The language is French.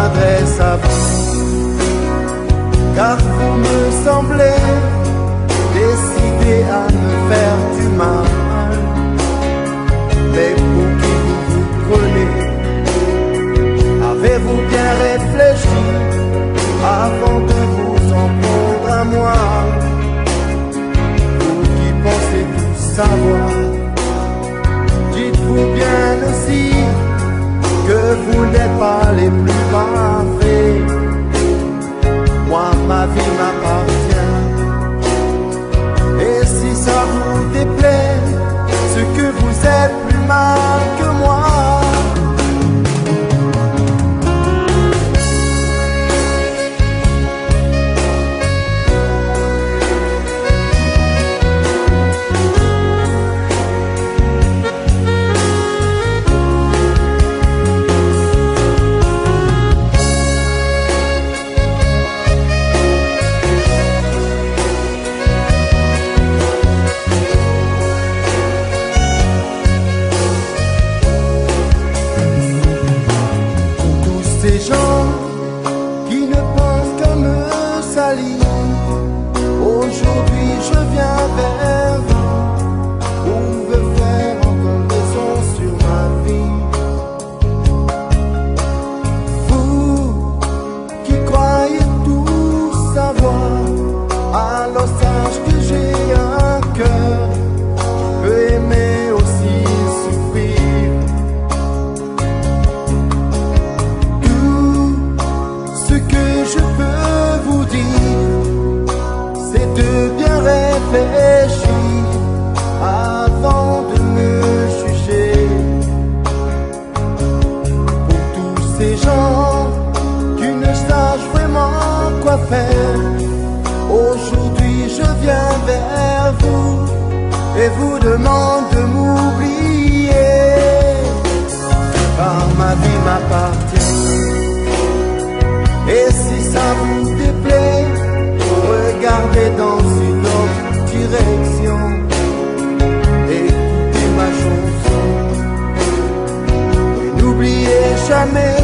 m'adresse à vous, car vous me semblez décidé à me faire du mal. Mais pour qui vous vous prenez? Avez-vous bien réfléchi avant de vous en prendre à moi? Vous qui pensez tout savoir, dites-vous bien aussi que vous n'êtes pas les plus parfaits. Moi, ma vie m'appartient. Et si ça vous déplaît, ce que vous êtes plus mal que moi. Ces gens qui ne pensent qu'à me salir, aujourd'hui je viens vers vous. Vous pouvez faire encore raison sur ma vie. Vous qui croyez tout savoir, alors sache que j'ai un cœur qui peut aimer aussi souffrir. Je peux vous dire, c'est de bien réfléchir avant de me juger. Pour tous ces gens qui ne sachent vraiment quoi faire, aujourd'hui je viens vers vous et vous demande de m'oublier, car ma vie m'appartient. Et si ça vous déplaît, regardez dans une autre direction, écoutez ma chanson et n'oubliez jamais